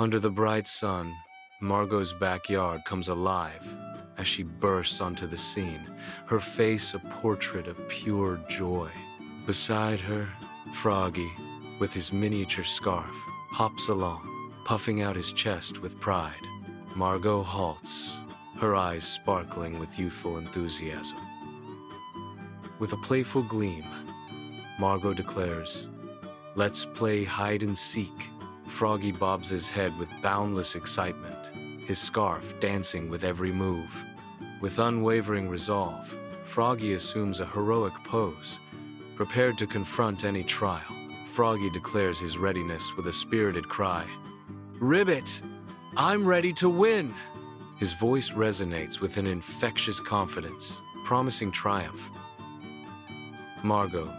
Under the bright sun, Margot's backyard comes alive as she bursts onto the scene, her face a portrait of pure joy. Beside her, Froggy, with his miniature scarf, hops along, puffing out his chest with pride. Margot halts, her eyes sparkling with youthful enthusiasm. With a playful gleam, Margot declares, "Let's play hide and seek." Froggy bobs his head with boundless excitement, his scarf dancing with every move. With unwavering resolve, Froggy assumes a heroic pose, prepared to confront any trial. Froggy declares his readiness with a spirited cry. "Ribbit! I'm ready to win!" His voice resonates with an infectious confidence, promising triumph. Margot,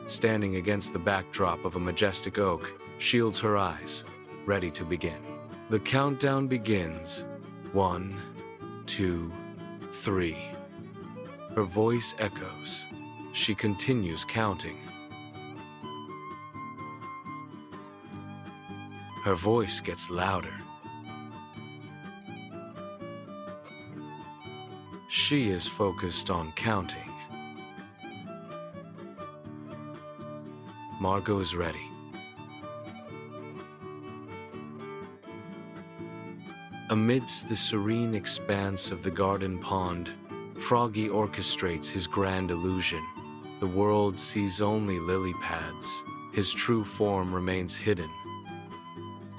standing against the backdrop of a majestic oak, shields her eyes, ready to begin. The countdown begins. 1, 2, 3. Her voice echoes. She continues counting. Her voice gets louder. She is focused on counting. Margot is ready. Amidst the serene expanse of the garden pond, Froggy orchestrates his grand illusion. The world sees only lily pads. His true form remains hidden.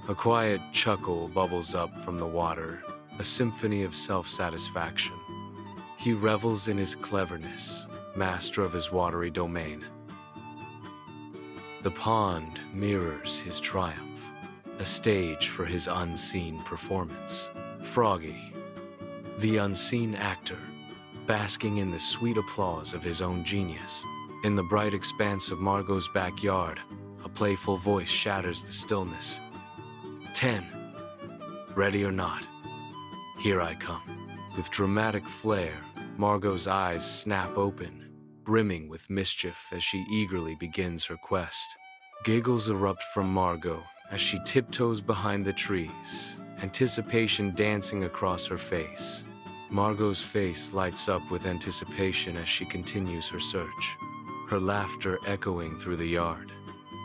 A quiet chuckle bubbles up from the water, a symphony of self-satisfaction. He revels in his cleverness, master of his watery domain. The pond mirrors his triumph, a stage for his unseen performance. Froggy, the unseen actor, basking in the sweet applause of his own genius. In the bright expanse of Margot's backyard, a playful voice shatters the stillness. 10. Ready or not, here I come. With dramatic flair, Margot's eyes snap open, brimming with mischief as she eagerly begins her quest. Giggles erupt from Margot as she tiptoes behind the trees, anticipation dancing across her face. Margot's face lights up with anticipation as she continues her search, her laughter echoing through the yard.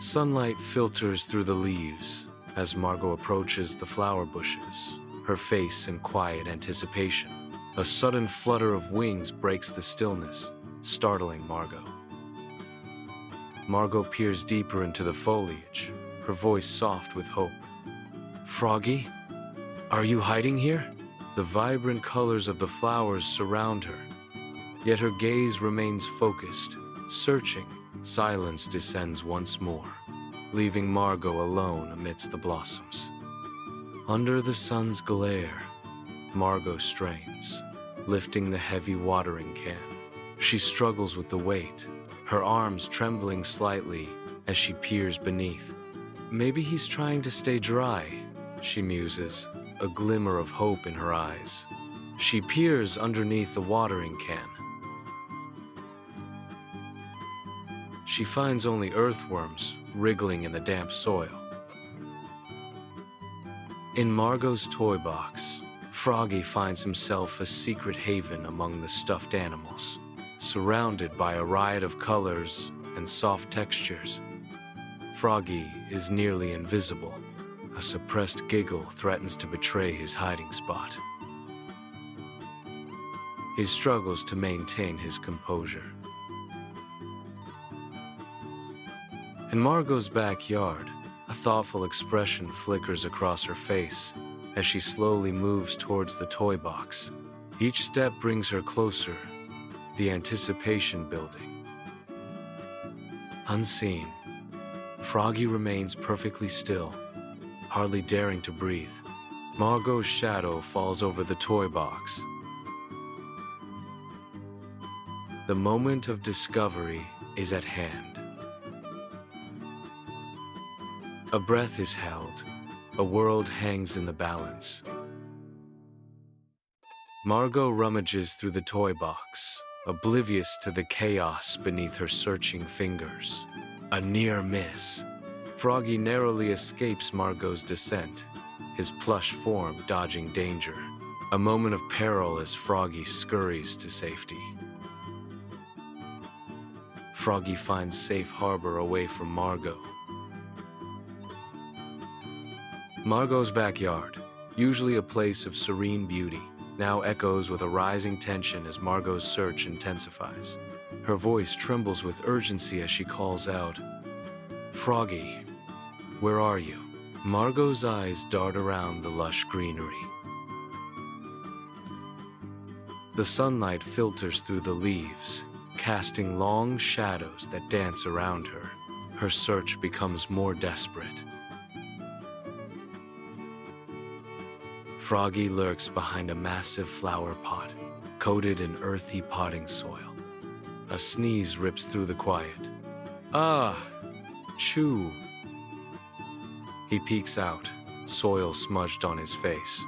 Sunlight filters through the leaves as Margot approaches the flower bushes, her face in quiet anticipation. A sudden flutter of wings breaks the stillness, startling Margot. Margot peers deeper into the foliage, her voice soft with hope. "Froggy, are you hiding here?" The vibrant colors of the flowers surround her, yet her gaze remains focused, searching. Silence descends once more, leaving Margot alone amidst the blossoms. Under the sun's glare, Margot strains, lifting the heavy watering can. She struggles with the weight, her arms trembling slightly as she peers beneath. Maybe he's trying to stay dry, she muses, a glimmer of hope in her eyes. She peers underneath the watering can. She finds only earthworms wriggling in the damp soil. In Margot's toy box, Froggy finds himself a secret haven among the stuffed animals, surrounded by a riot of colors and soft textures. Froggy is nearly invisible. A suppressed giggle threatens to betray his hiding spot. He struggles to maintain his composure. In Margot's backyard, a thoughtful expression flickers across her face as she slowly moves towards the toy box. Each step brings her closer, the anticipation building. Unseen, Froggy remains perfectly still, hardly daring to breathe. Margot's shadow falls over the toy box. The moment of discovery is at hand. A breath is held. A world hangs in the balance. Margot rummages through the toy box, oblivious to the chaos beneath her searching fingers. A near miss. Froggy narrowly escapes Margot's descent, his plush form dodging danger. A moment of peril as Froggy scurries to safety. Froggy finds safe harbor away from Margo. Margo's backyard, usually a place of serene beauty, now echoes with a rising tension as Margo's search intensifies. Her voice trembles with urgency as she calls out, "Froggy, where are you?" Margo's eyes dart around the lush greenery. The sunlight filters through the leaves, casting long shadows that dance around her. Her search becomes more desperate. Froggy lurks behind a massive flower pot, coated in earthy potting soil. A sneeze rips through the quiet. "Ah! Chew!" He peeks out, soil smudged on his face.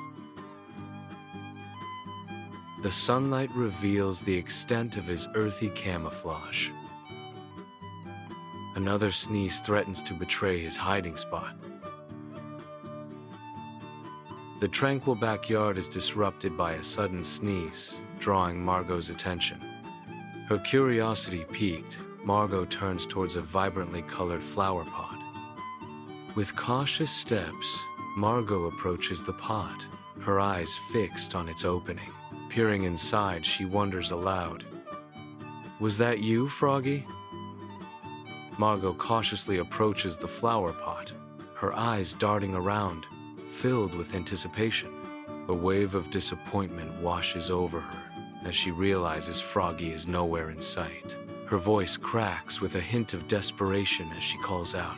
The sunlight reveals the extent of his earthy camouflage. Another sneeze threatens to betray his hiding spot. The tranquil backyard is disrupted by a sudden sneeze, drawing Margo's attention. Her curiosity piqued, Margo turns towards a vibrantly colored flower pot. With cautious steps, Margo approaches the pot, her eyes fixed on its opening. Peering inside, she wonders aloud, "Was that you, Froggy?" Margo cautiously approaches the flower pot, her eyes darting around, filled with anticipation. A wave of disappointment washes over her as she realizes Froggy is nowhere in sight. Her voice cracks with a hint of desperation as she calls out,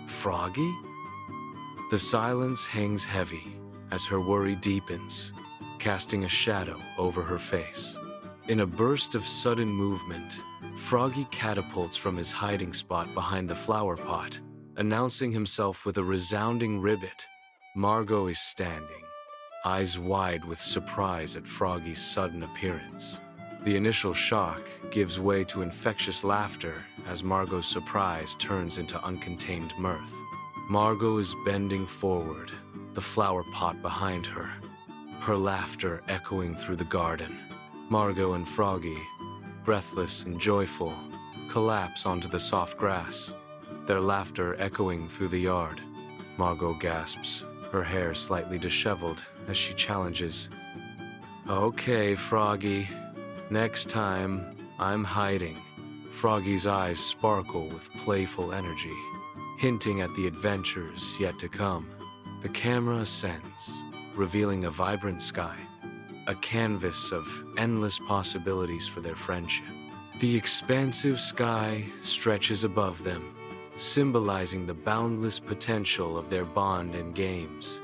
"Froggy?" The silence hangs heavy as her worry deepens, casting a shadow over her face. In a burst of sudden movement, Froggy catapults from his hiding spot behind the flower pot, announcing himself with a resounding ribbit. Margo is standing, eyes wide with surprise at Froggy's sudden appearance. The initial shock gives way to infectious laughter as Margo's surprise turns into uncontained mirth. Margo is bending forward, the flower pot behind her, her laughter echoing through the garden. Margo and Froggy, breathless and joyful, collapse onto the soft grass, their laughter echoing through the yard. Margo gasps, her hair slightly disheveled as she challenges, "Okay, Froggy, next time, I'm hiding." Froggy's eyes sparkle with playful energy, hinting at the adventures yet to come. The camera ascends, revealing a vibrant sky, a canvas of endless possibilities for their friendship. The expansive sky stretches above them, symbolizing the boundless potential of their bond and games.